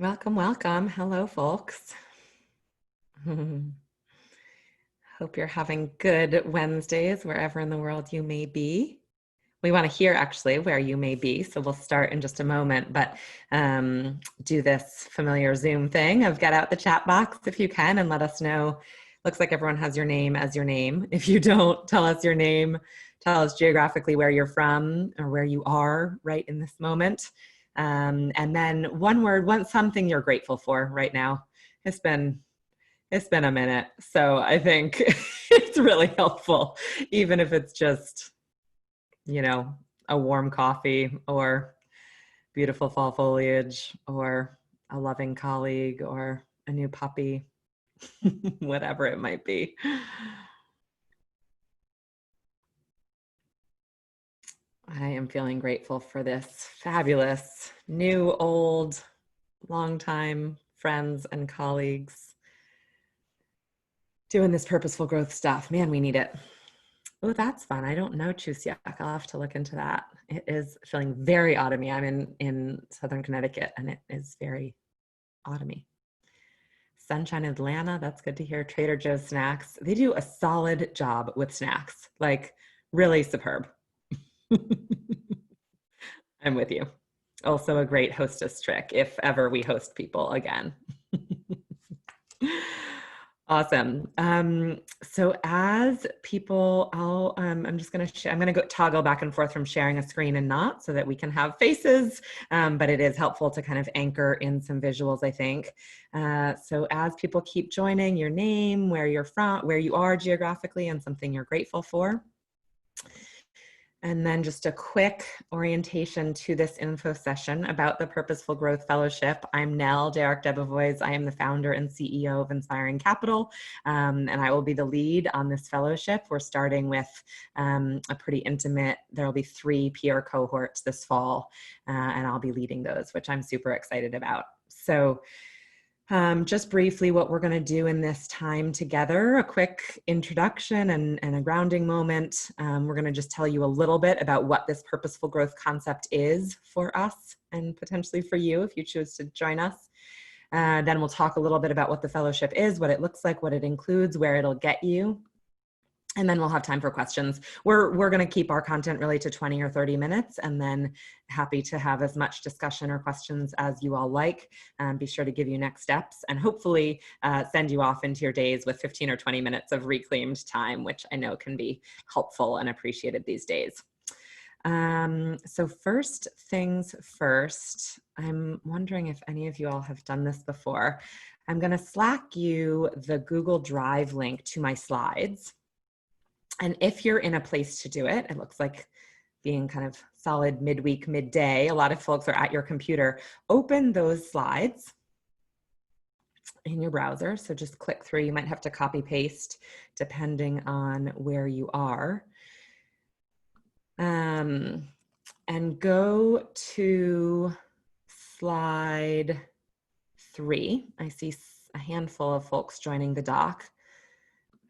Welcome, welcome. Hello, folks. Hope you're having good Wednesdays wherever in the world you may be. We want to hear actually where you may be, so we'll start in just a moment, but do this familiar Zoom thing of get out the chat box if you can and let us know. Looks like everyone has your name as your name. If you don't, tell us your name. Tell us geographically where you're from or where you are right in this moment. And then one word, something you're grateful for right now. It's been a minute, so I think it's really helpful, even if it's just, a warm coffee or beautiful fall foliage or a loving colleague or a new puppy, whatever it might be. I am feeling grateful for this fabulous new, old, longtime friends and colleagues doing this purposeful growth stuff. Man, we need it. Oh, that's fun. I don't know Chusiak. I'll have to look into that. It is feeling very autumny. I'm in Southern Connecticut and it is very autumny. Sunshine Atlanta, that's good to hear. Trader Joe's snacks. They do a solid job with snacks, like really superb. I'm with you. Also a great hostess trick if ever we host people again. Awesome. So as people, I'm just going to I'm going to go toggle back and forth from sharing a screen and not so that we can have faces, but it is helpful to kind of anchor in some visuals, I think. So as people keep joining, your name, where you're from, where you are geographically, and something you're grateful for. And then just a quick orientation to this info session about the Purposeful Growth Fellowship. I'm Nell Derek Debevoise. I am the founder and CEO of Inspiring Capital, and I will be the lead on this fellowship. We're starting with a pretty intimate, there will be 3 peer cohorts this fall, and I'll be leading those, which I'm super excited about. So just briefly what we're going to do in this time together, a quick introduction and a grounding moment. We're going to just tell you a little bit about what this purposeful growth concept is for us and potentially for you if you choose to join us. Then we'll talk a little bit about what the fellowship is, what it looks like, what it includes, where it'll get you. And then we'll have time for questions. We're going to keep our content really to 20 or 30 minutes and then happy to have as much discussion or questions as you all like. Be sure to give you next steps and hopefully send you off into your days with 15 or 20 minutes of reclaimed time, which I know can be helpful and appreciated these days. So first things first, I'm wondering if any of you all have done this before. I'm going to Slack you the Google Drive link to my slides. And if you're in a place to do it, it looks like being kind of solid midweek, midday, a lot of folks are at your computer, open those slides in your browser. So just click through, you might have to copy paste depending on where you are. And go to slide 3. I see a handful of folks joining the doc.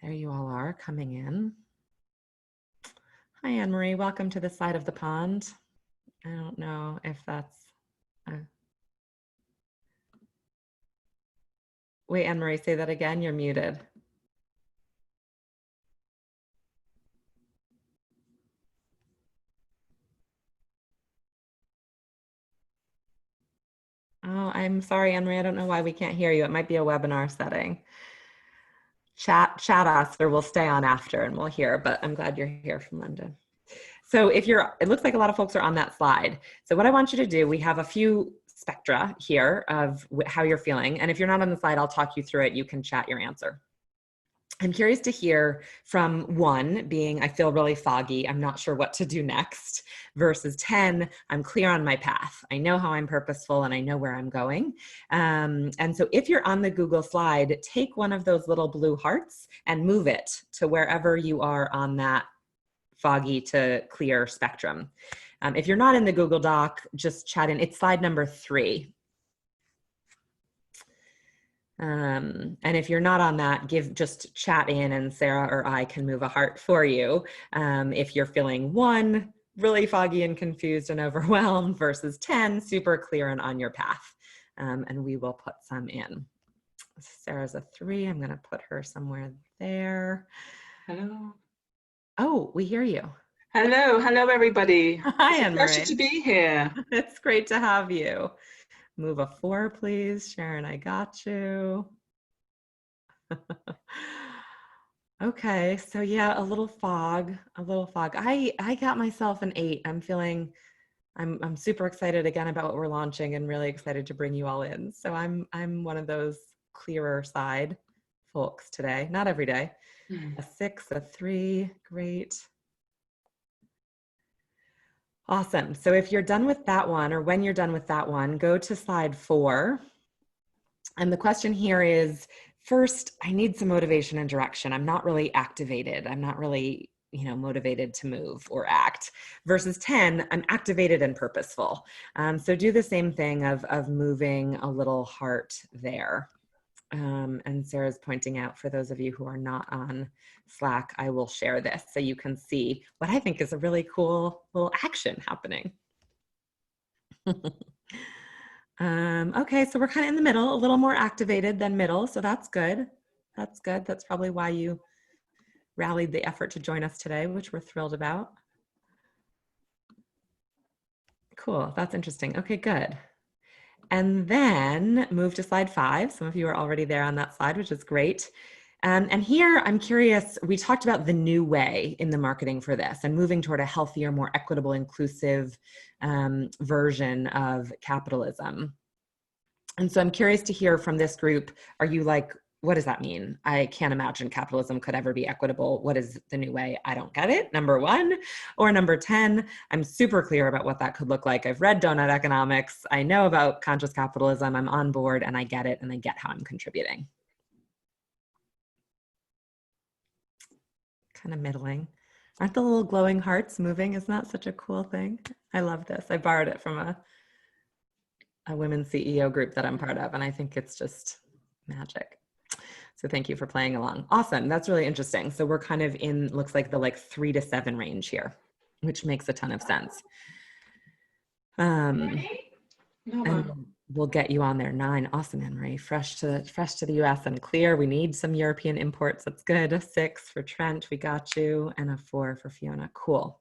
There you all are coming in. Hi, Anne-Marie. Welcome to the side of the pond. I don't know if that's... Wait, Anne-Marie, say that again. You're muted. Oh, I'm sorry, Anne-Marie. I don't know why we can't hear you. It might be a webinar setting. Chat us or we'll stay on after and we'll hear, but I'm glad you're here from London. So it looks like a lot of folks are on that slide. So what I want you to do, we have a few spectra here of how you're feeling. And if you're not on the slide, I'll talk you through it. You can chat your answer. I'm curious to hear from 1 being, I feel really foggy. I'm not sure what to do next, versus 10, I'm clear on my path. I know how I'm purposeful and I know where I'm going. And so if you're on the Google slide, take one of those little blue hearts and move it to wherever you are on that foggy to clear spectrum. If you're not in the Google Doc, just chat in. It's slide number 3. And if you're not on that, just chat in and Sarah or I can move a heart for you. If you're feeling 1, really foggy and confused and overwhelmed, versus 10, super clear and on your path. and we will put some in. Sarah's a 3. I'm going to put her somewhere there. Hello. Oh, we hear you. Hello, everybody. Hi, It's a pleasure Anne-Marie. to be here. It's great to have you. Move a 4, please. Sharon, I got you. Okay, so yeah, a little fog. I got myself an 8. I'm super excited again about what we're launching and really excited to bring you all in. So I'm one of those clearer side folks today. Not every day. A 6, a 3, great. Awesome. So if you're done with that one, or when you're done with that one, go to slide 4. And the question here is, first, I need some motivation and direction. I'm not really activated. I'm not really, motivated to move or act. Versus 10, I'm activated and purposeful. So do the same thing of moving a little heart there. And Sarah's pointing out, for those of you who are not on Slack, I will share this so you can see what I think is a really cool little action happening. Okay, so we're kind of in the middle, a little more activated than middle, so that's good. That's good. That's probably why you rallied the effort to join us today, which we're thrilled about. Cool, that's interesting. Okay, good. And then move to slide 5. Some of you are already there on that slide, which is great. And here I'm curious, we talked about the new way in the marketing for this and moving toward a healthier, more equitable, inclusive version of capitalism. And so I'm curious to hear from this group, are you like, what does that mean? I can't imagine capitalism could ever be equitable. What is the new way? I don't get it, number 1. Or number 10, I'm super clear about what that could look like. I've read Donut Economics. I know about conscious capitalism. I'm on board and I get it and I get how I'm contributing. Kind of middling. Aren't the little glowing hearts moving? Isn't that such a cool thing? I love this. I borrowed it from a women's CEO group that I'm part of, and I think it's just magic. So thank you for playing along. Awesome. That's really interesting. So we're kind of in, looks like the 3 to 7 range here, which makes a ton of sense. And we'll get you on there. 9. Awesome, Anne-Marie. Fresh to the US and clear. We need some European imports. That's good. A 6 for Trent. We got you. And a 4 for Fiona. Cool.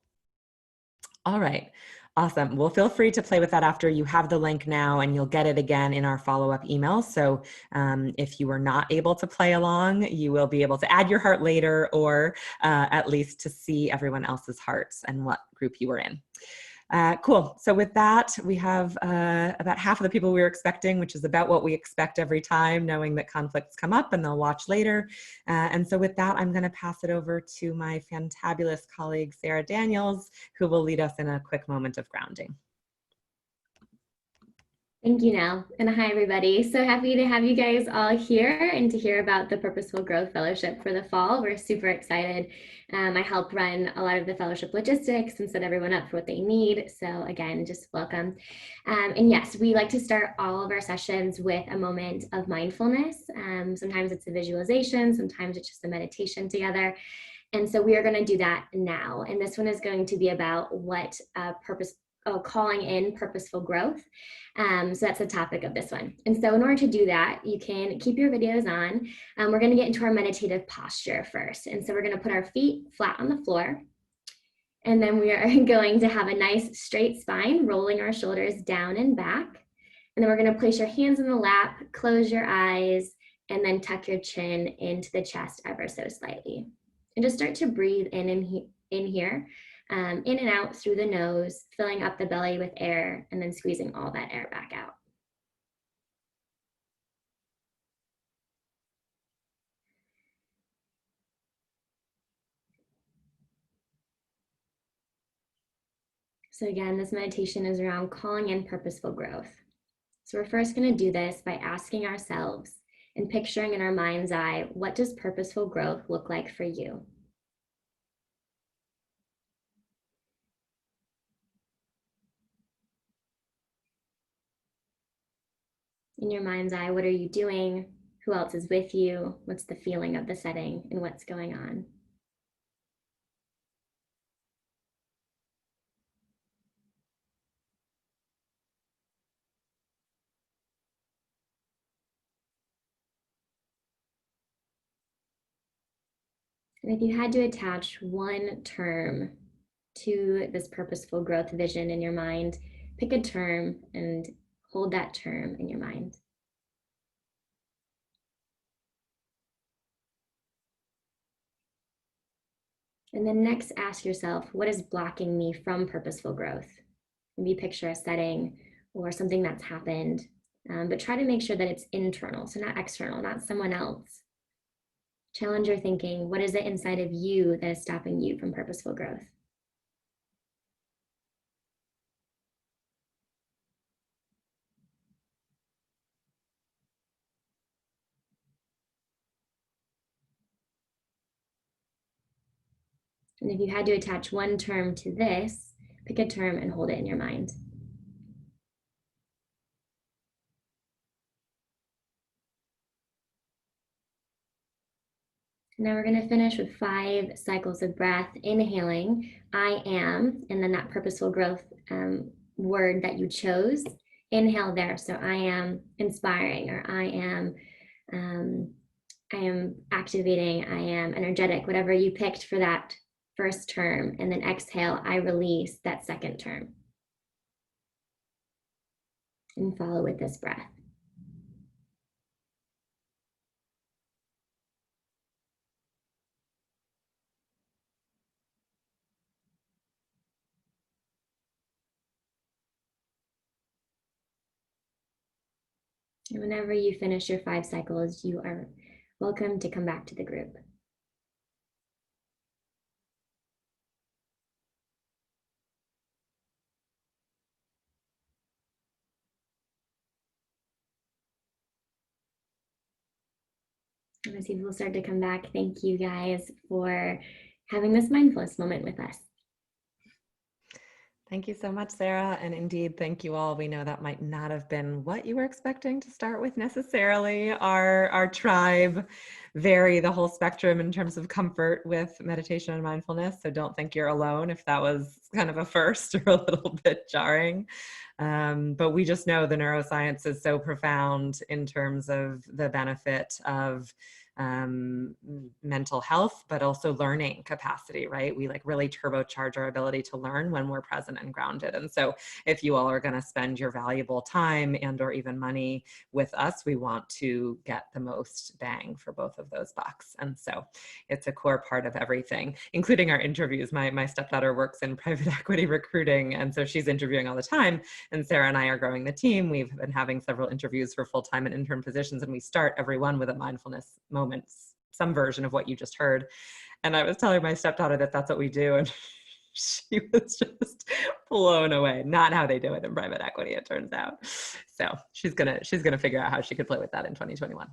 All right. Awesome. Well, feel free to play with that after. You have the link now and you'll get it again in our follow-up email. So if you were not able to play along, you will be able to add your heart later, or at least to see everyone else's hearts and what group you were in. Cool. So with that, we have about half of the people we were expecting, which is about what we expect every time, knowing that conflicts come up and they'll watch later. And so with that, I'm going to pass it over to my fantabulous colleague, Sarah Daniels, who will lead us in a quick moment of grounding. Thank you, Nell. And hi, everybody. So happy to have you guys all here and to hear about the Purposeful Growth Fellowship for the fall. We're super excited. I help run a lot of the fellowship logistics and set everyone up for what they need. So again, just welcome. And yes, we like to start all of our sessions with a moment of mindfulness. Sometimes it's a visualization, sometimes it's just a meditation together. And so we are going to do that now. And this one is going to be about what calling in purposeful growth. So that's the topic of this one. And so in order to do that, you can keep your videos on. We're going to get into our meditative posture first. And so we're going to put our feet flat on the floor. And then we are going to have a nice straight spine, rolling our shoulders down and back. And then we're going to place your hands in the lap, close your eyes, and then tuck your chin into the chest ever so slightly. And just start to breathe in here. In and out through the nose, filling up the belly with air, and then squeezing all that air back out. So again, this meditation is around calling in purposeful growth. So we're first going to do this by asking ourselves and picturing in our mind's eye, what does purposeful growth look like for you? In your mind's eye, what are you doing? Who else is with you? What's the feeling of the setting and what's going on? And if you had to attach one term to this purposeful growth vision in your mind, pick a term and hold that term in your mind. And then next, ask yourself, what is blocking me from purposeful growth? Maybe picture a setting or something that's happened, but try to make sure that it's internal, so not external, not someone else. Challenge your thinking. What is it inside of you that is stopping you from purposeful growth? And if you had to attach one term to this, pick a term and hold it in your mind. Now we're going to finish with 5 cycles of breath, inhaling, I am, and then that purposeful growth word that you chose. Inhale there. So I am inspiring, or I am activating, I am energetic, whatever you picked for that first term. And then exhale, I release, that second term. And follow with this breath. And whenever you finish your 5 cycles, you are welcome to come back to the group. And as people start to come back, thank you guys for having this mindfulness moment with us. Thank you so much, Sarah. And indeed, thank you all. We know that might not have been what you were expecting to start with necessarily. Our tribe vary the whole spectrum in terms of comfort with meditation and mindfulness. So don't think you're alone if that was kind of a first or a little bit jarring. But we just know the neuroscience is so profound in terms of the benefit of mental health, but also learning capacity, right? We like really turbocharge our ability to learn when we're present and grounded. And so if you all are going to spend your valuable time and or even money with us, we want to get the most bang for both of those bucks. And so it's a core part of everything, including our interviews. My stepdaughter works in private equity recruiting, and so she's interviewing all the time. And Sarah and I are growing the team. We've been having several interviews for full-time and intern positions, and we start every one with a mindfulness moment, some version of what you just heard. And I was telling my stepdaughter that that's what we do, and she was just blown away. Not how they do it in private equity, it turns out. So she's gonna figure out how she could play with that in 2021.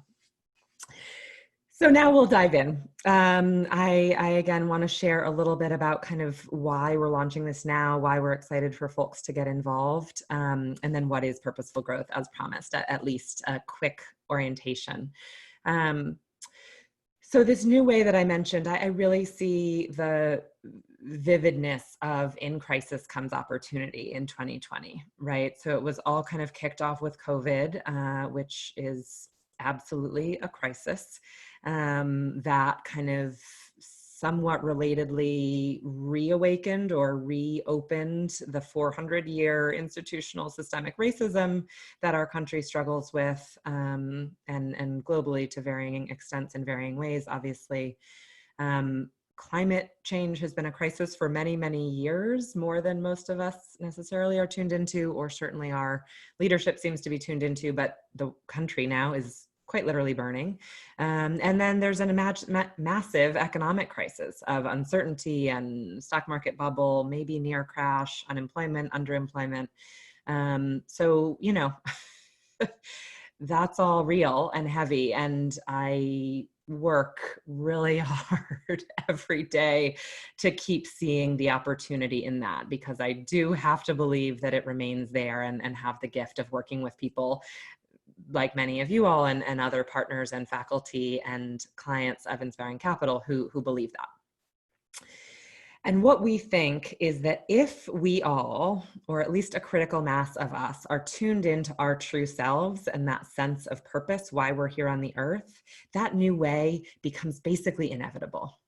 So now we'll dive in. I again want to share a little bit about kind of why we're launching this now, why we're excited for folks to get involved, and then what is purposeful growth as promised, at least a quick orientation. So this new way that I mentioned, I really see the vividness of in crisis comes opportunity in 2020, right? So it was all kind of kicked off with COVID, which is absolutely a crisis, that kind of somewhat relatedly reawakened or reopened the 400-year institutional systemic racism that our country struggles with, and globally to varying extents in varying ways, obviously. Climate change has been a crisis for many, many years, more than most of us necessarily are tuned into, or certainly our leadership seems to be tuned into, but the country now is quite literally burning. And then there's an massive economic crisis of uncertainty and stock market bubble, maybe near crash, unemployment, underemployment. So, you know, that's all real and heavy. And I work really hard every day to keep seeing the opportunity in that, because I do have to believe that it remains there, and have the gift of working with people like many of you all and other partners and faculty and clients of Inspiring Capital who believe that. And what we think is that if we all, or at least a critical mass of us, are tuned into our true selves and that sense of purpose, why we're here on the earth, that new way becomes basically inevitable.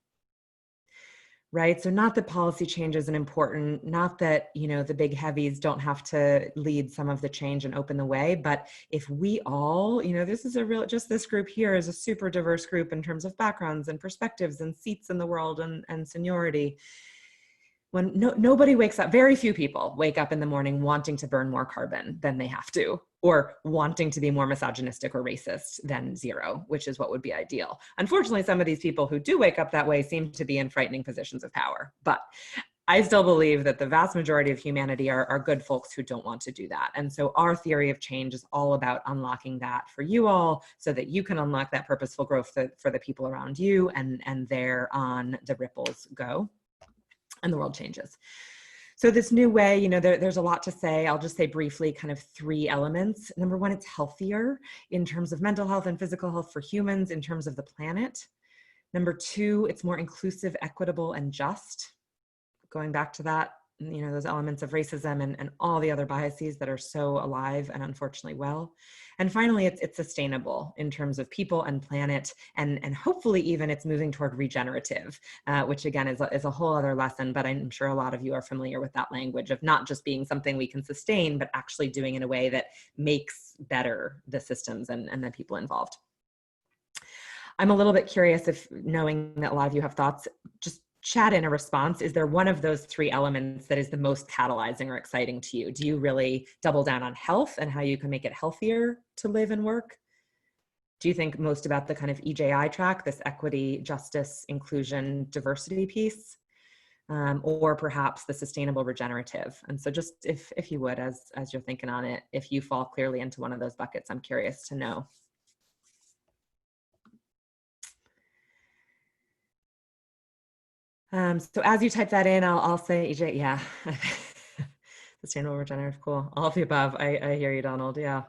right? So not that policy change isn't important, not that, the big heavies don't have to lead some of the change and open the way, but if we all, this is just this group here is a super diverse group in terms of backgrounds and perspectives and seats in the world and seniority. When nobody wakes up, very few people wake up in the morning wanting to burn more carbon than they have to, or wanting to be more misogynistic or racist than zero, which is what would be ideal. Unfortunately, some of these people who do wake up that way seem to be in frightening positions of power. But I still believe that the vast majority of humanity are good folks who don't want to do that. And so our theory of change is all about unlocking that for you all so that you can unlock that purposeful growth for the people around you, and thereon the ripples go and the world changes. So this new way, there's a lot to say. I'll just say briefly kind of 3 elements. Number 1, it's healthier in terms of mental health and physical health for humans, in terms of the planet. Number 2, it's more inclusive, equitable, and just. Going back to that, those elements of racism and all the other biases that are so alive and unfortunately well. And finally, it's sustainable in terms of people and planet, and hopefully even it's moving toward regenerative, which again is a whole other lesson, but I'm sure a lot of you are familiar with that language of not just being something we can sustain, but actually doing in a way that makes better the systems and the people involved. I'm a little bit curious, if knowing that a lot of you have thoughts, just chat in a response. Is there one of those 3 elements that is the most catalyzing or exciting to you? Do you really double down on health and how you can make it healthier to live and work? Do you think most about the kind of EJI track, this equity, justice, inclusion, diversity piece? Or perhaps the sustainable regenerative? And so just if you would, as you're thinking on it, if you fall clearly into one of those buckets, I'm curious to know. So as you type that in, I'll say, EJ, yeah. Sustainable, regenerative, cool. All of the above. I hear you, Donald. Yeah,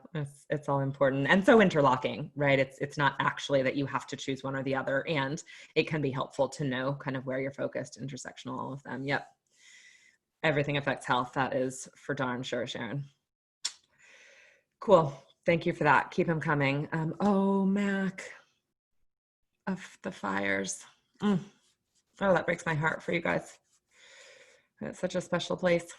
it's all important and so interlocking, right? It's not actually that you have to choose one or the other, and it can be helpful to know kind of where you're focused, intersectional, all of them. Yep. Everything affects health. That is for darn sure, Sharon. Cool. Thank you for that. Keep them coming. Oh, Mac, of the fires. Oh, that breaks my heart for you guys. It's such a special place.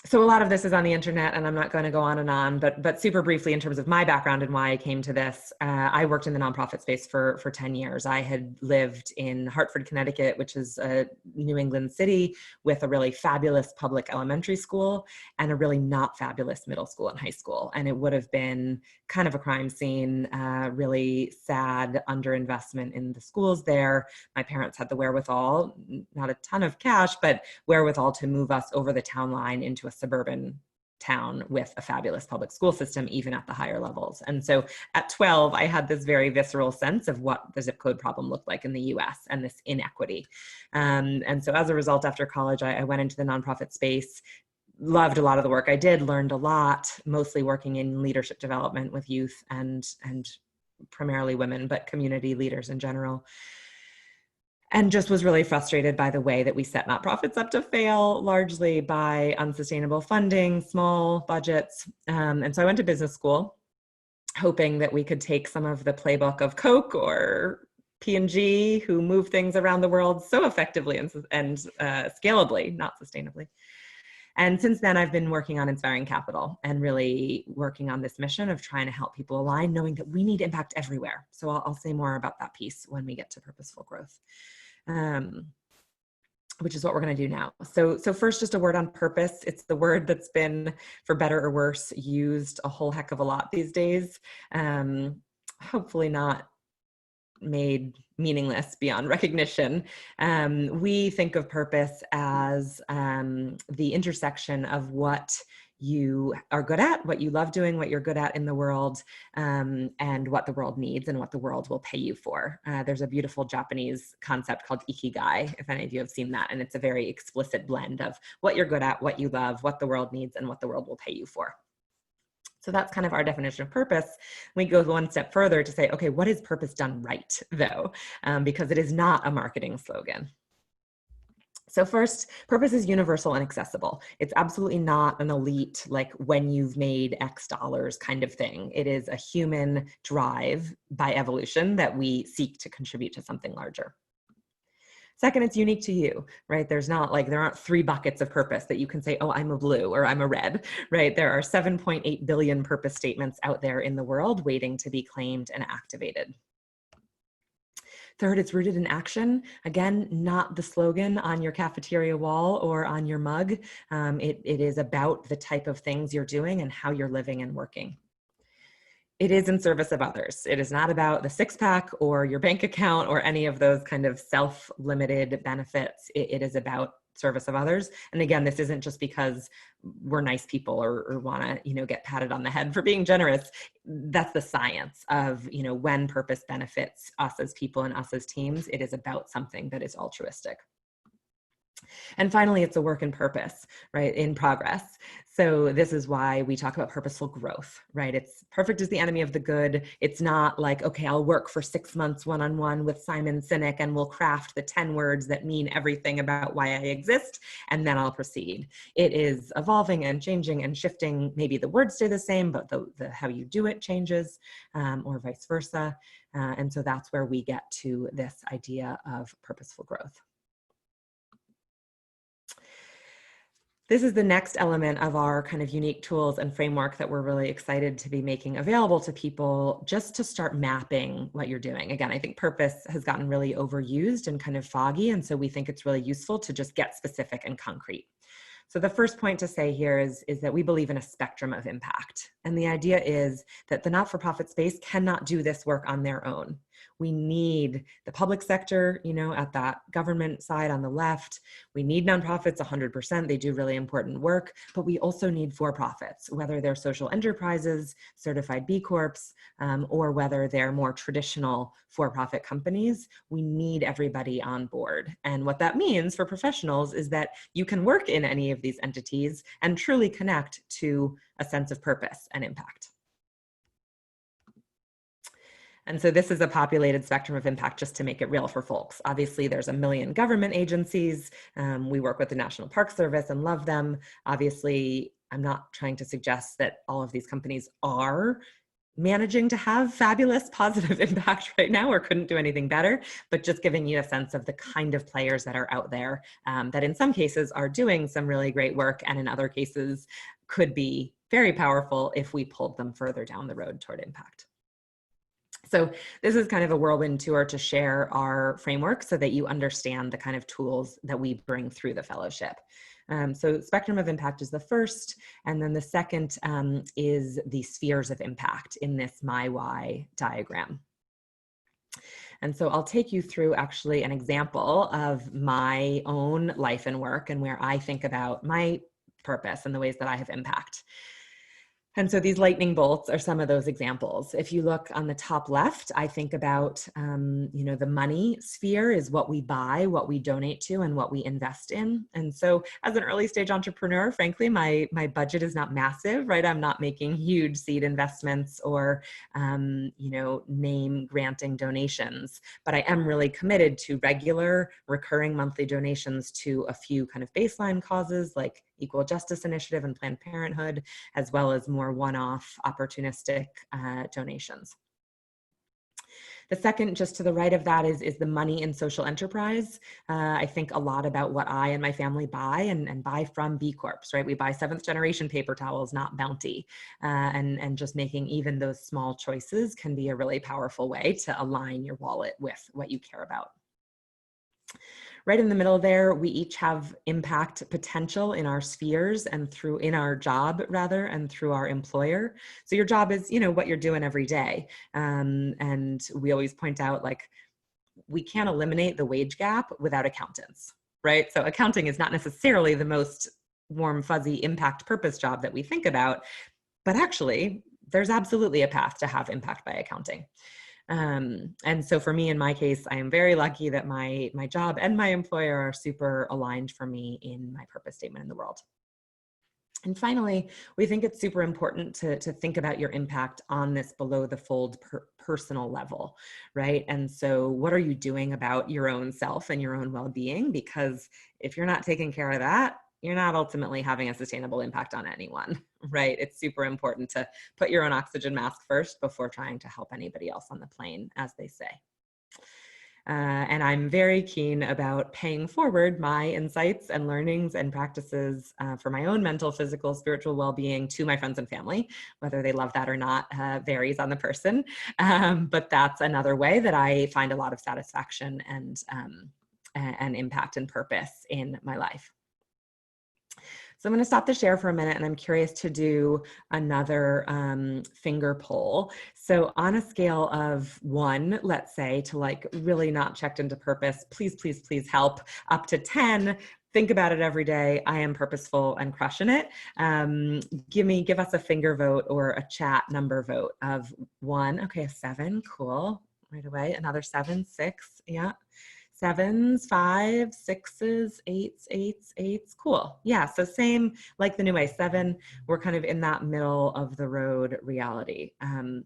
So a lot of this is on the internet, and I'm not going to go on and on, but super briefly in terms of my background and why I came to this, I worked in the nonprofit space for 10 years. I had lived in Hartford, Connecticut, which is a New England city with a really fabulous public elementary school and a really not fabulous middle school and high school. And it would have been kind of a crime scene, really sad underinvestment in the schools there. My parents had the wherewithal, not a ton of cash, but wherewithal to move us over the town line into a suburban town with a fabulous public school system, even at the higher levels. And so at 12, I had this very visceral sense of what the zip code problem looked like in the US and this inequity. And so as a result, after college, I went into the nonprofit space, loved a lot of the work I did, learned a lot, mostly working in leadership development with youth and primarily women, but community leaders in general. And just was really frustrated by the way that we set nonprofits up to fail, largely by unsustainable funding, small budgets. And so I went to business school, hoping that we could take some of the playbook of Coke or P&G, who move things around the world so effectively and scalably, not sustainably. And since then, I've been working on Inspiring Capital and really working on this mission of trying to help people align, knowing that we need impact everywhere. So I'll say more about that piece when we get to purposeful growth, which is what we're going to do now. So first, just a word on purpose. It's the word that's been, for better or worse, used a whole heck of a lot these days. Hopefully not made meaningless beyond recognition. We think of purpose as the intersection of what you are good at, what you love doing, what you're good at in the world, and what the world needs and what the world will pay you for. There's a beautiful Japanese concept called ikigai, if any of you have seen that, and it's a very explicit blend of what you're good at, what you love, what the world needs, and what the world will pay you for. So that's kind of our definition of purpose. We go one step further to say, okay, what is purpose done right, though? Because it is not a marketing slogan. So first, purpose is universal and accessible. It's absolutely not an elite, like when you've made X dollars kind of thing. It is a human drive by evolution that we seek to contribute to something larger. Second, it's unique to you, right? There aren't 3 buckets of purpose that you can say, oh, I'm a blue or I'm a red, right? There are 7.8 billion purpose statements out there in the world waiting to be claimed and activated. Third, it's rooted in action. Again, not the slogan on your cafeteria wall or on your mug. It is about the type of things you're doing and how you're living and working. It is in service of others. It is not about the 6-pack or your bank account or any of those kind of self-limited benefits. It is about service of others. And again, this isn't just because we're nice people or want to, get patted on the head for being generous. That's the science of, when purpose benefits us as people and us as teams, it is about something that is altruistic. And finally, it's a work in purpose, right? In progress. So this is why we talk about purposeful growth, right? It's perfect is the enemy of the good. It's not like, okay, I'll work for 6 months one-on-one with Simon Sinek and we'll craft the 10 words that mean everything about why I exist, and then I'll proceed. It is evolving and changing and shifting. Maybe the words stay the same, but the how you do it changes, or vice versa. And so that's where we get to this idea of purposeful growth. This is the next element of our kind of unique tools and framework that we're really excited to be making available to people just to start mapping what you're doing. Again, I think purpose has gotten really overused and kind of foggy, and so we think it's really useful to just get specific and concrete. So the first point to say here is that we believe in a spectrum of impact. And the idea is that the not-for-profit space cannot do this work on their own. We need the public sector, at that government side on the left. We need nonprofits 100%. They do really important work, but we also need for-profits, whether they're social enterprises, certified B Corps, or whether they're more traditional for-profit companies. We need everybody on board. And what that means for professionals is that you can work in any of these entities and truly connect to a sense of purpose and impact. And so this is a populated spectrum of impact just to make it real for folks. Obviously, there's a million government agencies. We work with the National Park Service and love them. Obviously, I'm not trying to suggest that all of these companies are managing to have fabulous positive impact right now or couldn't do anything better, but just giving you a sense of the kind of players that are out there that in some cases are doing some really great work and in other cases could be very powerful if we pulled them further down the road toward impact. So this is kind of a whirlwind tour to share our framework so that you understand the kind of tools that we bring through the fellowship. So spectrum of impact is the first, and then the second is the spheres of impact in this My Why diagram. And so I'll take you through actually an example of my own life and work and where I think about my purpose and the ways that I have impact. And so these lightning bolts are some of those examples. If you look on the top left, I think about, the money sphere is what we buy, what we donate to, and what we invest in. And so as an early stage entrepreneur, frankly, my budget is not massive, right? I'm not making huge seed investments or, name granting donations, but I am really committed to regular recurring monthly donations to a few kind of baseline causes like Equal Justice Initiative and Planned Parenthood, as well as more one-off opportunistic donations. The second, just to the right of that, is the money in social enterprise. I think a lot about what I and my family buy and buy from B Corps, right? We buy 7th generation paper towels, not Bounty. And just making even those small choices can be a really powerful way to align your wallet with what you care about. Right in the middle there, we each have impact potential in our spheres and in our job rather, and through our employer. So your job is, what you're doing every day. And we always point out, we can't eliminate the wage gap without accountants, right? So accounting is not necessarily the most warm, fuzzy impact purpose job that we think about, but actually there's absolutely a path to have impact by accounting. And so for me, in my case, I am very lucky that my job and my employer are super aligned for me in my purpose statement in the world. And finally, we think it's super important to think about your impact on this below the fold personal level, right? And so what are you doing about your own self and your own well-being? Because if you're not taking care of that, you're not ultimately having a sustainable impact on anyone, right? It's super important to put your own oxygen mask first before trying to help anybody else on the plane, as they say. And I'm very keen about paying forward my insights and learnings and practices for my own mental, physical, spiritual well-being to my friends and family. Whether they love that or not varies on the person. But that's another way that I find a lot of satisfaction and impact and purpose in my life. So I'm going to stop the share for a minute, and I'm curious to do another finger poll. So on a scale of 1, let's say, to like really not checked into purpose, please, please, please help, up to 10, think about it every day. I am purposeful and crushing it. Give us a finger vote or a chat number vote of 1. Okay, a 7, cool. Right away. Another 7, 6, yeah. 7s, 5s, 6s, 8s, cool. Yeah, so same like the new way, 7, we're kind of in that middle of the road reality,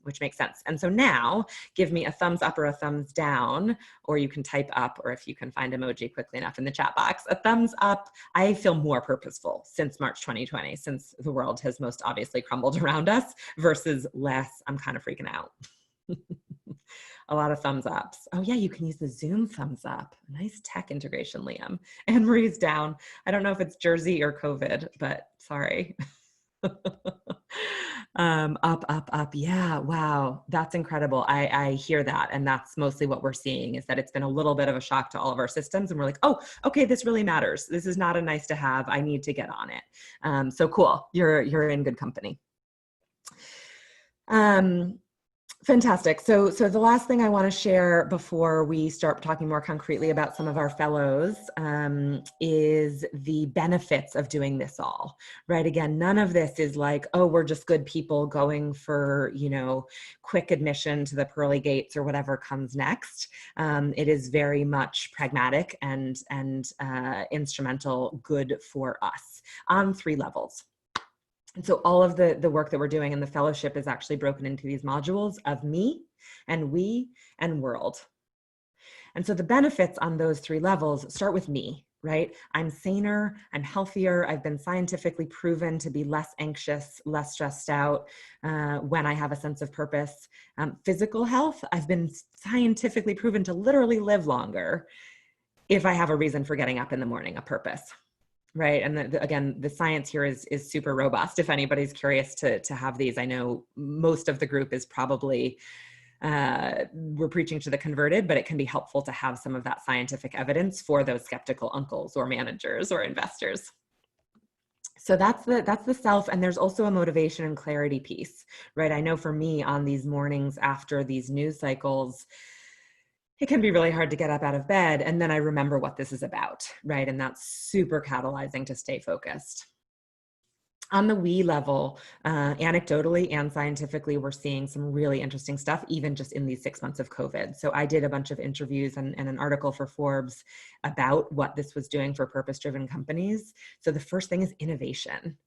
which makes sense. And so now give me a thumbs up or a thumbs down, or you can type up, or if you can find emoji quickly enough in the chat box, a thumbs up. I feel more purposeful since March 2020, since the world has most obviously crumbled around us, versus less, I'm kind of freaking out. A lot of thumbs ups. Oh yeah, you can use the Zoom thumbs up. Nice tech integration, Liam. Anne Marie's down. I don't know if it's Jersey or COVID, but sorry. Up. Yeah, wow. That's incredible. I hear that. And that's mostly what we're seeing, is that it's been a little bit of a shock to all of our systems. And we're like, oh, okay, this really matters. This is not a nice to have. I need to get on it. So cool. You're in good company. Fantastic. So the last thing I want to share before we start talking more concretely about some of our fellows is the benefits of doing this all, right? Again, none of this is like, oh, we're just good people going for, quick admission to the pearly gates or whatever comes next. It is very much pragmatic and instrumental good for us on 3 levels. And so all of the work that we're doing in the fellowship is actually broken into these modules of me and we and world. And so the benefits on those 3 levels start with me, right? I'm saner, I'm healthier, I've been scientifically proven to be less anxious, less stressed out when I have a sense of purpose. Physical health, I've been scientifically proven to literally live longer if I have a reason for getting up in the morning, a purpose. Right. And again, the science here is super robust. If anybody's curious to have these, I know most of the group is probably, we're preaching to the converted, but it can be helpful to have some of that scientific evidence for those skeptical uncles or managers or investors. So that's the self. And there's also a motivation and clarity piece, right? I know for me on these mornings after these news cycles, it can be really hard to get up out of bed. And then I remember what this is about, right? And that's super catalyzing to stay focused. On the we level, anecdotally and scientifically, we're seeing some really interesting stuff, even just in these 6 months of COVID. So I did a bunch of interviews and an article for Forbes about what this was doing for purpose-driven companies. So the first thing is innovation.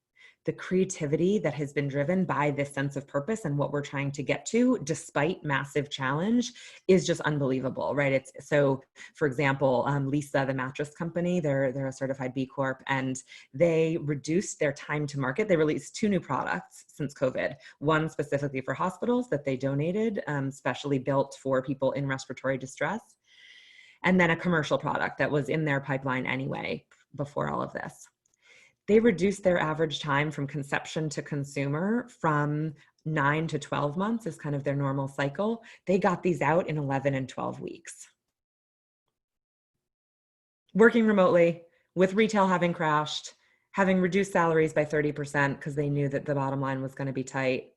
The creativity that has been driven by this sense of purpose and what we're trying to get to, despite massive challenge, is just unbelievable, right? It's so, for example, Lisa, the mattress company, they're a certified B Corp, and they reduced their time to market. They released 2 new products since COVID. One specifically for hospitals that they donated, specially built for people in respiratory distress, and then a commercial product that was in their pipeline anyway before all of this. They reduced their average time from conception to consumer from 9 to 12 months is kind of their normal cycle. They got these out in 11 and 12 weeks. Working remotely, with retail having crashed, having reduced salaries by 30% because they knew that the bottom line was going to be tight.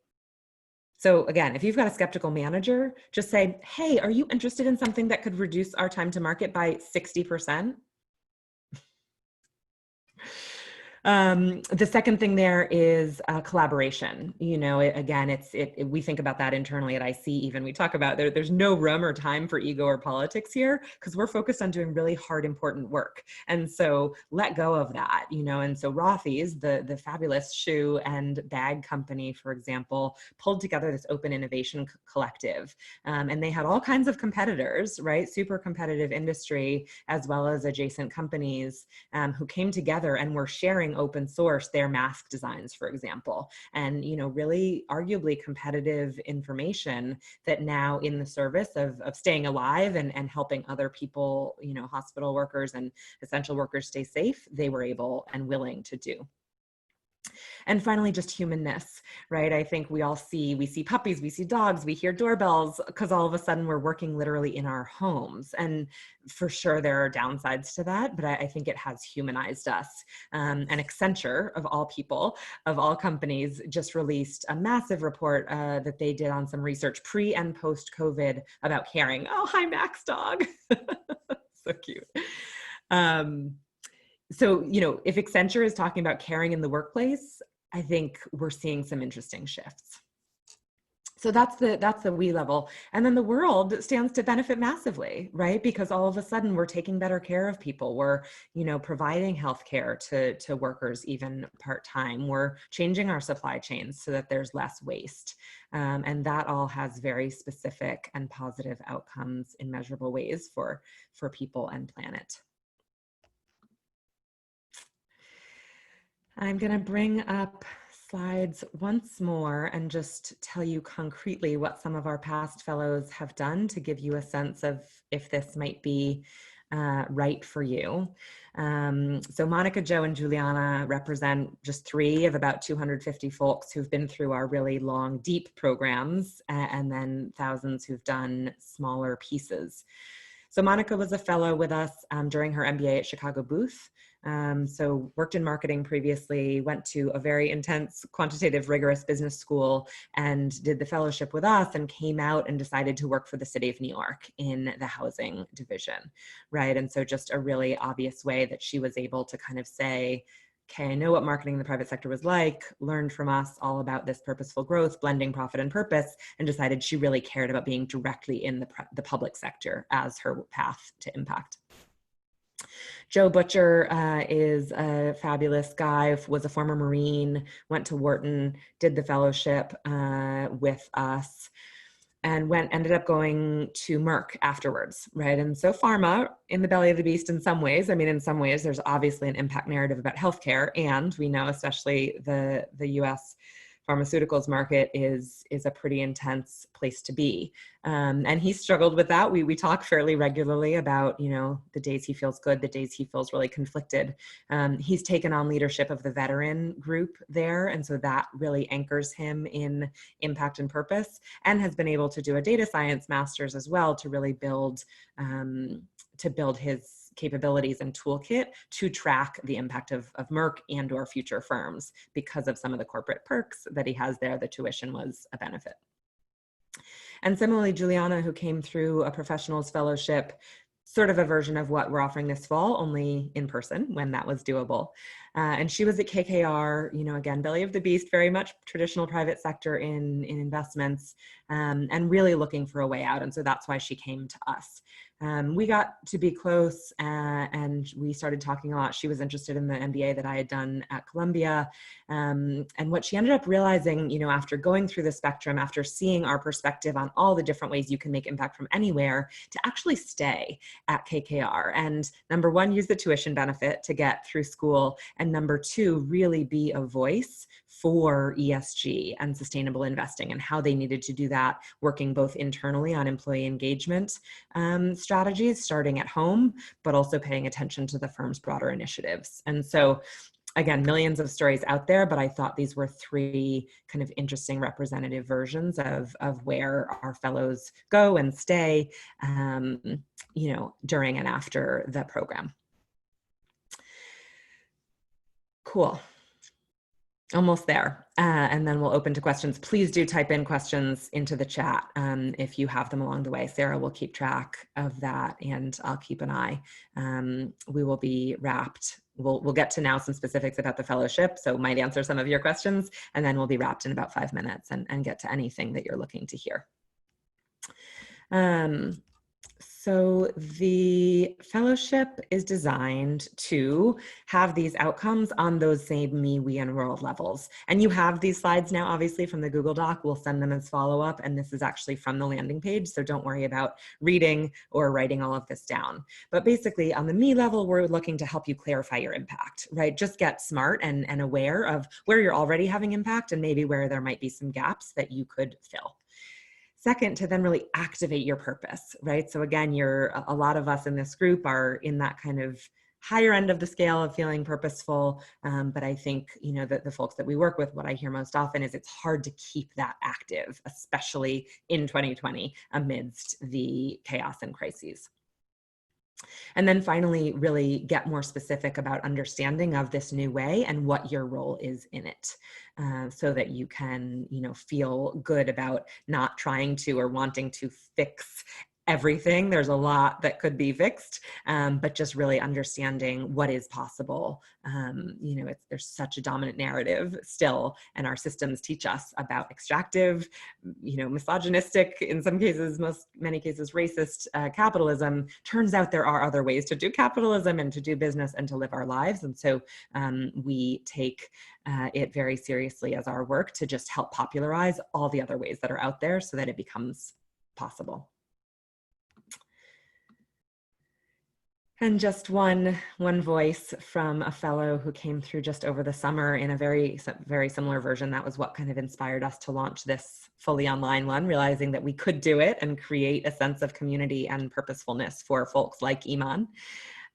So again, if you've got a skeptical manager, just say, hey, are you interested in something that could reduce our time to market by 60%? The second thing there is collaboration. Again, we think about that internally at IC. Even we talk about there's no room or time for ego or politics here because we're focused on doing really hard, important work. And so let go of that, And so Rothy's, the fabulous shoe and bag company, for example, pulled together this open innovation collective, and they had all kinds of competitors, right? Super competitive industry, as well as adjacent companies who came together and were sharing open source their mask designs, for example, and really arguably competitive information that now in the service of staying alive and helping other people, hospital workers and essential workers stay safe, they were able and willing to do. And finally, just humanness, right? I think we see puppies, we see dogs, we hear doorbells, because all of a sudden we're working literally in our homes. And for sure there are downsides to that, but I think it has humanized us. And Accenture, of all people, of all companies, just released a massive report that they did on some research pre and post COVID about caring. Oh, hi, Max dog. So cute. So, if Accenture is talking about caring in the workplace, I think we're seeing some interesting shifts. So that's the we level. And then the world stands to benefit massively, right? Because all of a sudden we're taking better care of people. We're, providing healthcare to workers, even part-time. We're changing our supply chains so that there's less waste. And that all has very specific and positive outcomes in measurable ways for people and planet. I'm going to bring up slides once more and just tell you concretely what some of our past fellows have done to give you a sense of if this might be right for you. So Monica, Joe, and Juliana represent just 3 of about 250 folks who've been through our really long, deep programs, and then thousands who've done smaller pieces. So Monica was a fellow with us during her MBA at Chicago Booth. So worked in marketing previously, went to a very intense, quantitative, rigorous business school and did the fellowship with us and came out and decided to work for the city of New York in the housing division, right? And so just a really obvious way that she was able to kind of say, okay, I know what marketing in the private sector was like, learned from us all about this purposeful growth, blending profit and purpose, and decided she really cared about being directly in the public sector as her path to impact. Joe Butcher is a fabulous guy, was a former Marine, went to Wharton, did the fellowship with us, and ended up going to Merck afterwards, right? And so pharma, in the belly of the beast in some ways. I mean, in some ways, there's obviously an impact narrative about healthcare, and we know especially the US pharmaceuticals market is a pretty intense place to be. And he struggled with that. We talk fairly regularly about, the days he feels good, the days he feels really conflicted. He's taken on leadership of the veteran group there. And so that really anchors him in impact and purpose, and has been able to do a data science master's as well to really build his capabilities and toolkit to track the impact of Merck and or future firms. Because of some of the corporate perks that he has there, the tuition was a benefit. And similarly, Juliana, who came through a professionals fellowship, sort of a version of what we're offering this fall, only in person when that was doable. And she was at KKR, again, belly of the beast, very much traditional private sector in investments, and really looking for a way out. And so that's why she came to us. We got to be close and we started talking a lot. She was interested in the MBA that I had done at Columbia. And what she ended up realizing, after going through the spectrum, after seeing our perspective on all the different ways you can make impact from anywhere, to actually stay at KKR. And number 1, use the tuition benefit to get through school. And number 2, really be a voice for ESG and sustainable investing and how they needed to do that, working both internally on employee engagement strategies, starting at home, but also paying attention to the firm's broader initiatives. And so, again, millions of stories out there, but I thought these were 3 kind of interesting representative versions of where our fellows go and stay, during and after the program. Cool. Almost there. And then we'll open to questions. Please do type in questions into the chat if you have them along the way. Sarah will keep track of that and I'll keep an eye. We will be wrapped we'll get to now some specifics about the fellowship, so might answer some of your questions, and then we'll be wrapped in about 5 minutes and get to anything that you're looking to hear. So the fellowship is designed to have these outcomes on those same me, we, and world levels. And you have these slides now, obviously, from the Google Doc. We'll send them as follow-up, and this is actually from the landing page, so don't worry about reading or writing all of this down. But basically, on the me level, we're looking to help you clarify your impact, right? Just get smart and aware of where you're already having impact and maybe where there might be some gaps that you could fill. Second, to then really activate your purpose, right? So again, a lot of us in this group are in that kind of higher end of the scale of feeling purposeful. But I think, that the folks that we work with, what I hear most often is it's hard to keep that active, especially in 2020 amidst the chaos and crises. And then finally, really get more specific about understanding of this new way and what your role is in it, so that you can, feel good about not trying to or wanting to fix everything. There's a lot that could be fixed, but just really understanding what is possible. There's such a dominant narrative still, and our systems teach us about extractive, misogynistic, in some cases, many cases, racist capitalism. Turns out there are other ways to do capitalism and to do business and to live our lives. And so we take it very seriously as our work to just help popularize all the other ways that are out there so that it becomes possible. And just one voice from a fellow who came through just over the summer in a very, very similar version. That was what kind of inspired us to launch this fully online one, realizing that we could do it and create a sense of community and purposefulness for folks like Iman.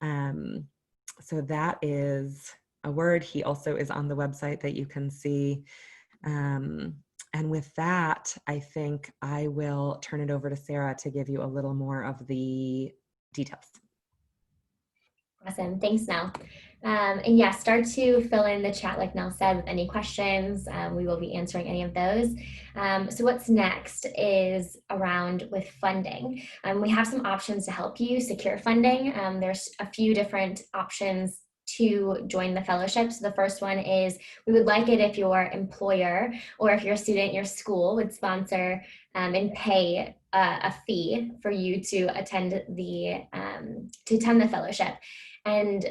So that is a word. He also is on the website that you can see. And with that, I think I will turn it over to Sarah to give you a little more of the details. Awesome. Thanks, Nell. And yeah, start to fill in the chat, like Nell said, with any questions. We will be answering any of those. So what's next is around with funding. We have some options to help you secure funding. There's a few different options to join the fellowship. So the first one is, we would like it if your employer or if you're a student, your school would sponsor and pay a fee for you to attend the fellowship. And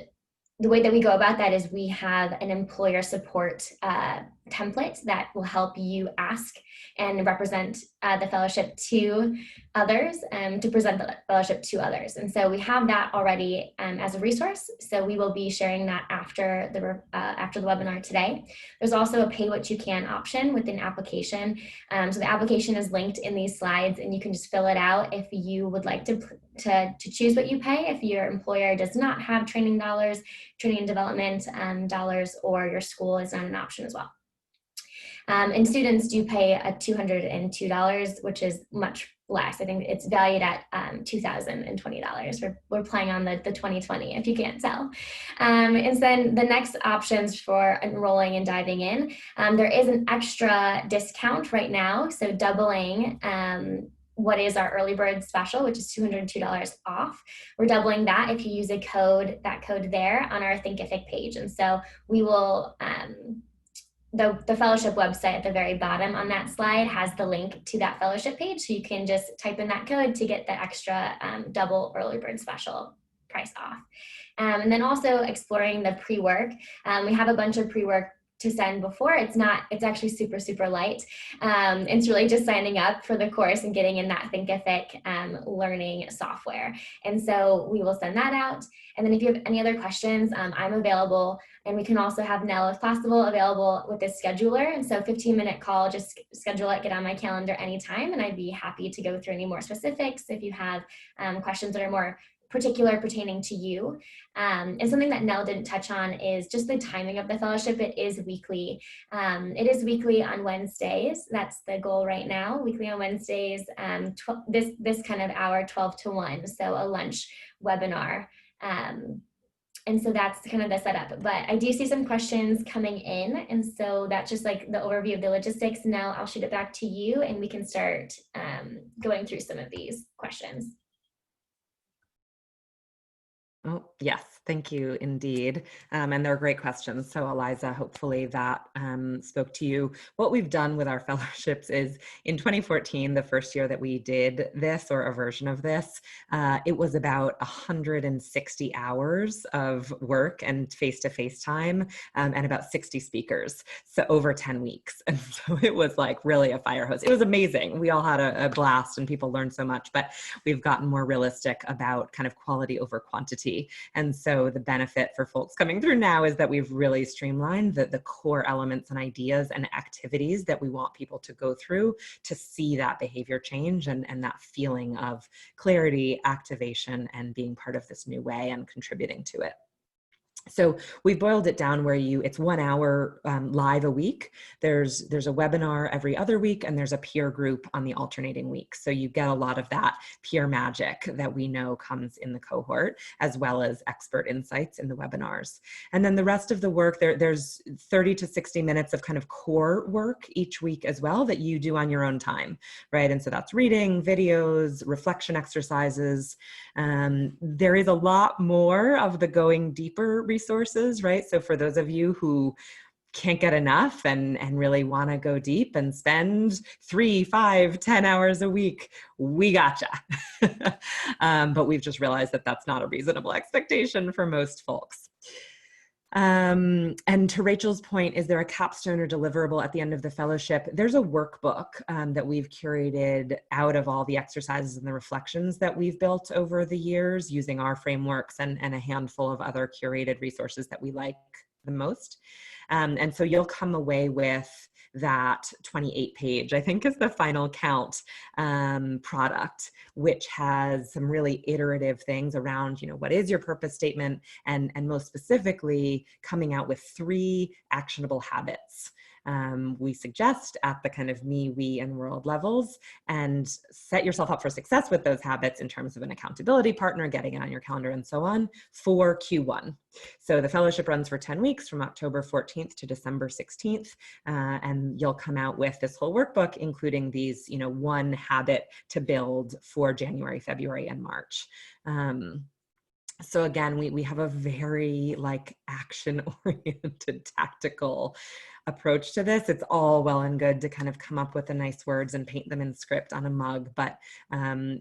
the way that we go about that is we have an employer support template that will help you ask and represent the fellowship to others, to present the fellowship to others. And so we have that already as a resource. So we will be sharing that after the webinar today. There's also a pay what you can option with an application. So the application is linked in these slides, and you can just fill it out if you would like to choose what you pay. If your employer does not have training and development dollars, or your school is not an option as well. And students do pay a $202, which is much less. I think it's valued at $2,020. We're playing on the 2020, if you can't tell. And then the next options for enrolling and diving in, there is an extra discount right now, so doubling what is our early bird special, which is $202 off. We're doubling that if you use that code there on our Thinkific page. And so we will, the fellowship website at the very bottom on that slide has the link to that fellowship page. So you can just type in that code to get the extra double early bird special price off. And then also exploring the pre-work. We have a bunch of pre-work to send before. It's actually super, super light. It's really just signing up for the course and getting in that Thinkific learning software. And so we will send that out. And then if you have any other questions, I'm available. And we can also have Nell, if possible, available with this scheduler. And so 15-minute call, just schedule it, get on my calendar anytime. And I'd be happy to go through any more specifics if you have questions that are more particular pertaining to you. And something that Nell didn't touch on is just the timing of the fellowship. It is weekly. It is weekly on Wednesdays. That's the goal right now. Weekly on Wednesdays, this kind of hour, 12 to 1. So a lunch webinar. And so that's kind of the setup, but I do see some questions coming in. And so that's just like the overview of the logistics. Now I'll shoot it back to you and we can start going through some of these questions. Oh, yes, thank you indeed. And they're great questions. So Eliza, hopefully that spoke to you. What we've done with our fellowships is in 2014, the first year that we did this or a version of this, it was about 160 hours of work and face-to-face time and about 60 speakers. So over 10 weeks. And so it was like really a fire hose. It was amazing. We all had a blast and people learned so much, but we've gotten more realistic about kind of quality over quantity. And so the benefit for folks coming through now is that we've really streamlined the core elements and ideas and activities that we want people to go through to see that behavior change and that feeling of clarity, activation, and being part of this new way and contributing to it. So we boiled it down where it's 1 hour live a week. There's a webinar every other week, and there's a peer group on the alternating weeks. So you get a lot of that peer magic that we know comes in the cohort, as well as expert insights in the webinars. And then the rest of the work, there's 30 to 60 minutes of kind of core work each week as well that you do on your own time, right? And so that's reading, videos, reflection exercises. There is a lot more of the going deeper resources, right? So for those of you who can't get enough and really want to go deep and spend 3, 5, 10 hours a week, we gotcha. But we've just realized that that's not a reasonable expectation for most folks. And to Rachel's point, is there a capstone or deliverable at the end of the fellowship? There's a workbook that we've curated out of all the exercises and the reflections that we've built over the years using our frameworks and a handful of other curated resources that we like the most. And so you'll come away with that 28 page, I think is the final count, product, which has some really iterative things around, what is your purpose statement, and most specifically coming out with 3 actionable habits. We suggest at the kind of me, we, and world levels, and set yourself up for success with those habits in terms of an accountability partner, getting it on your calendar and so on for Q1. So the fellowship runs for 10 weeks from October 14th to December 16th. And you'll come out with this whole workbook, including these, 1 habit to build for January, February, and March. So again, we have a very action-oriented tactical approach to this. It's all well and good to kind of come up with the nice words and paint them in script on a mug. But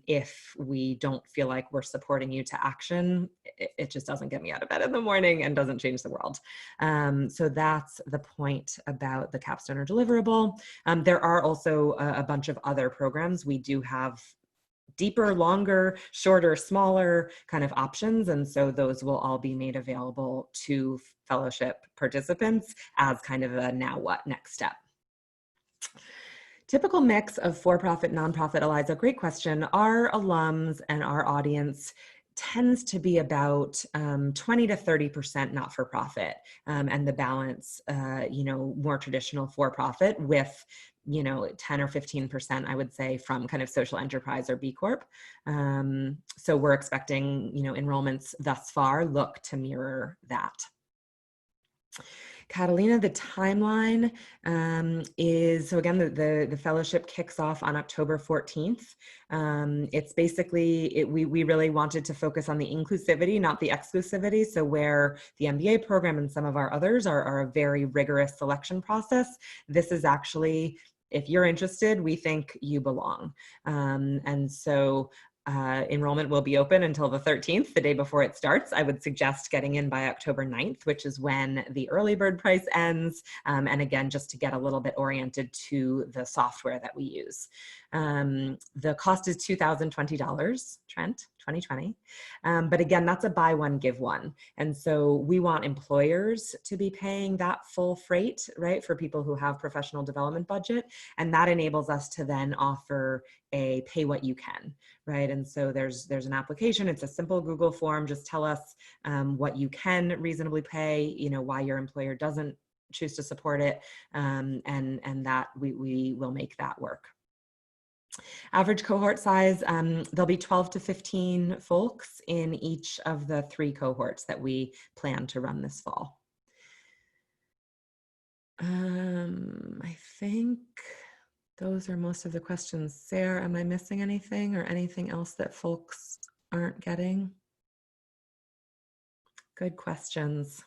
if we don't feel like we're supporting you to action, it just doesn't get me out of bed in the morning and doesn't change the world. So that's the point about the capstone or deliverable. There are also a bunch of other programs. We do have deeper, longer, shorter, smaller kind of options. And so those will all be made available to fellowship participants as kind of a now what next step. Typical mix of for-profit, nonprofit, Eliza, great question. Our alums and our audience tends to be about 20 to 30% not-for-profit, and the balance, more traditional for-profit with 10 or 15%, I would say, from kind of social enterprise or B Corp. So we're expecting, enrollments thus far look to mirror that. Catalina, the timeline is, so again, the fellowship kicks off on October 14th. It's basically, we really wanted to focus on the inclusivity, not the exclusivity. So where the MBA program and some of our others are a very rigorous selection process, this is actually, if you're interested, we think you belong. And so enrollment will be open until the 13th, the day before it starts. I would suggest getting in by October 9th, which is when the early bird price ends. And again, just to get a little bit oriented to the software that we use. The cost is $2,020, Trent, 2020. But again, that's a buy one, give one. And so we want employers to be paying that full freight, right, for people who have professional development budget. And that enables us to then offer a pay what you can, right? And so there's an application. It's a simple Google form. Just tell us what you can reasonably pay, why your employer doesn't choose to support it, and that we will make that work. Average cohort size, there'll be 12 to 15 folks in each of the 3 cohorts that we plan to run this fall. I think those are most of the questions. Sarah, am I missing anything or anything else that folks aren't getting? Good questions.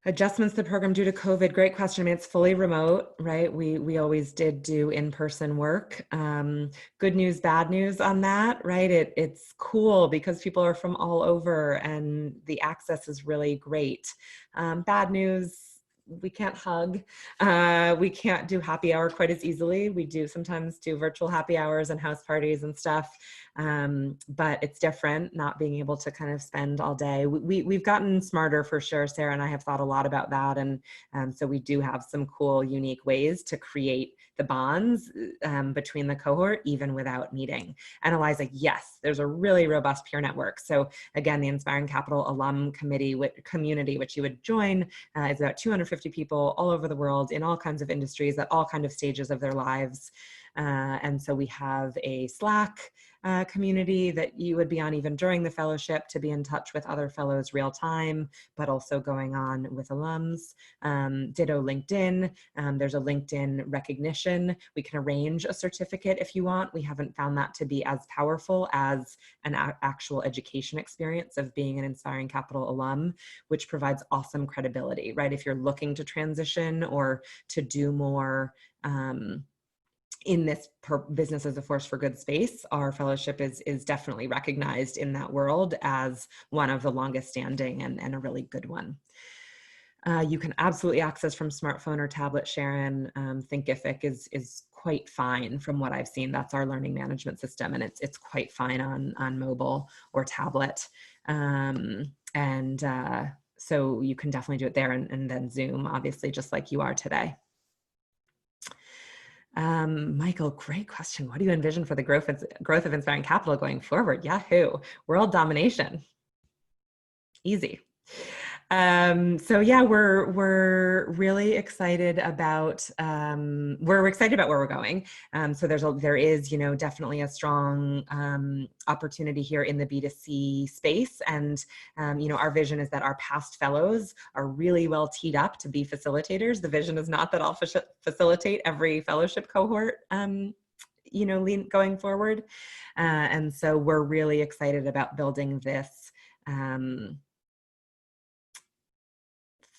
Adjustments to the program due to COVID. Great question. I mean, it's fully remote, right? We always did do in-person work. Good news, bad news on that, right? It's cool because people are from all over and the access is really great. Bad news, we can't hug. We can't do happy hour quite as easily. We do sometimes do virtual happy hours and house parties and stuff. But it's different not being able to kind of spend all day. We've gotten smarter for sure. Sarah and I have thought a lot about that. And so we do have some cool, unique ways to create the bonds between the cohort, even without meeting. And Eliza, yes, there's a really robust peer network. So again, the Inspiring Capital alum community, which you would join, is about 250 people all over the world in all kinds of industries at all kinds of stages of their lives. And so we have a Slack community that you would be on even during the fellowship to be in touch with other fellows real time, but also going on with alums. Ditto LinkedIn. There's a LinkedIn recognition. We can arrange a certificate if you want. We haven't found that to be as powerful as an actual education experience of being an Inspiring Capital alum, which provides awesome credibility, right? If you're looking to transition or to do more in this business as a force for good space, our fellowship is definitely recognized in that world as one of the longest standing and a really good one. You can absolutely access from smartphone or tablet, Sharon. Thinkific is quite fine from what I've seen. That's our learning management system, and it's quite fine on mobile or tablet. So you can definitely do it there, and then Zoom, obviously, just like you are today. Michael, great question. What do you envision for the growth of Inspiring Capital going forward? Yahoo! World domination. Easy. So yeah, we're really excited about where we're going. So there is definitely a strong opportunity here in the B2C space, and our vision is that our past fellows are really well teed up to be facilitators. The vision is not that I'll facilitate every fellowship cohort going forward, and so we're really excited about building this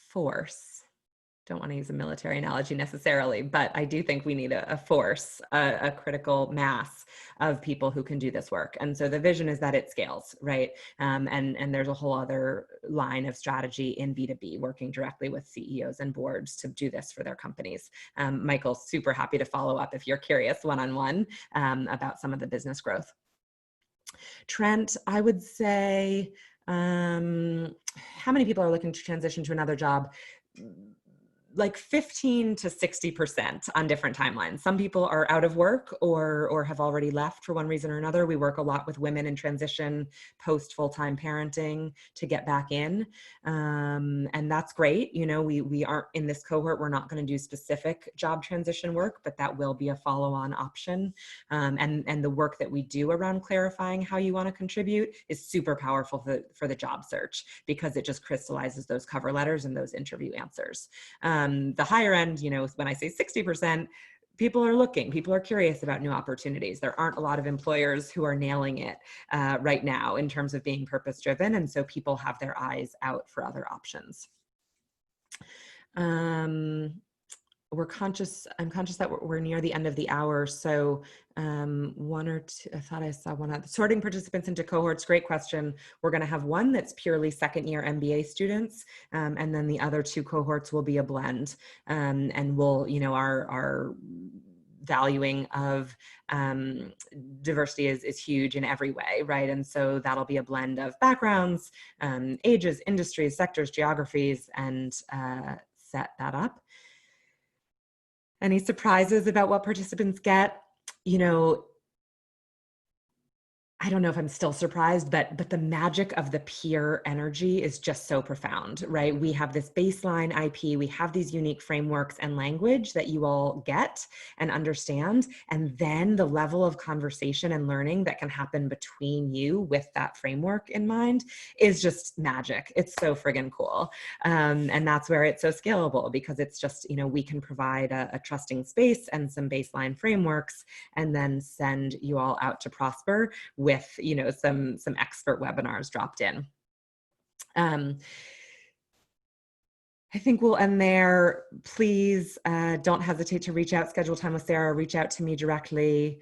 force. Don't want to use a military analogy necessarily, but I do think we need a force, a critical mass of people who can do this work. And so the vision is that it scales, right? And there's a whole other line of strategy in B2B, working directly with CEOs and boards to do this for their companies. Michael's super happy to follow up if you're curious one-on-one about some of the business growth. Trent, I would say, how many people are looking to transition to another job? Like 15 to 60% on different timelines. Some people are out of work or have already left for one reason or another. We work a lot with women in transition post full-time parenting to get back in. And that's great. We aren't in this cohort, we're not going to do specific job transition work, but that will be a follow-on option. And the work that we do around clarifying how you want to contribute is super powerful for the job search, because it just crystallizes those cover letters and those interview answers. The higher end, when I say 60%, people are looking, people are curious about new opportunities. There aren't a lot of employers who are nailing it right now in terms of being purpose-driven. And so people have their eyes out for other options. I'm conscious that we're near the end of the hour. So one or two, I thought I saw one other. Sorting participants into cohorts, great question. We're going to have one that's purely second-year MBA students, and then the other two cohorts will be a blend. And we'll, our valuing of diversity is huge in every way, right? And so that'll be a blend of backgrounds, ages, industries, sectors, geographies, and set that up. Any surprises about what participants get? I don't know if I'm still surprised, but the magic of the peer energy is just so profound, right? We have this baseline IP, we have these unique frameworks and language that you all get and understand, and then the level of conversation and learning that can happen between you with that framework in mind is just magic. It's so friggin' cool. And that's where it's so scalable, because it's just, we can provide a trusting space and some baseline frameworks, and then send you all out to prosper with with, some expert webinars dropped in. I think we'll end there. Please don't hesitate to reach out, schedule time with Sarah, reach out to me directly.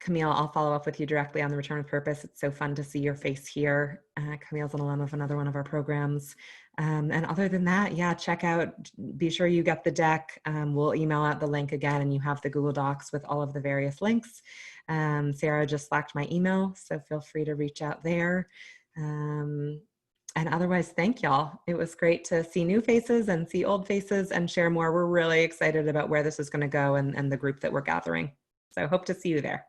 Camille, I'll follow up with you directly on the Return with Purpose. It's so fun to see your face here. Camille's an alum of another one of our programs. And other than that, yeah, check out, be sure you get the deck. We'll email out the link again, and you have the Google Docs with all of the various links. Sarah just slacked my email, so feel free to reach out there. And otherwise, thank y'all. It was great to see new faces and see old faces and share more. We're really excited about where this is going to go and the group that we're gathering. So hope to see you there.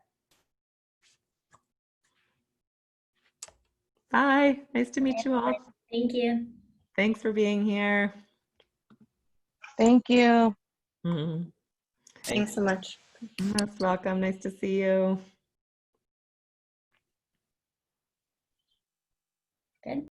Bye. Nice to meet you all. Thank you. Thanks for being here. Thank you. Mm-hmm. Thanks so much. Most welcome. Nice to see you. Good.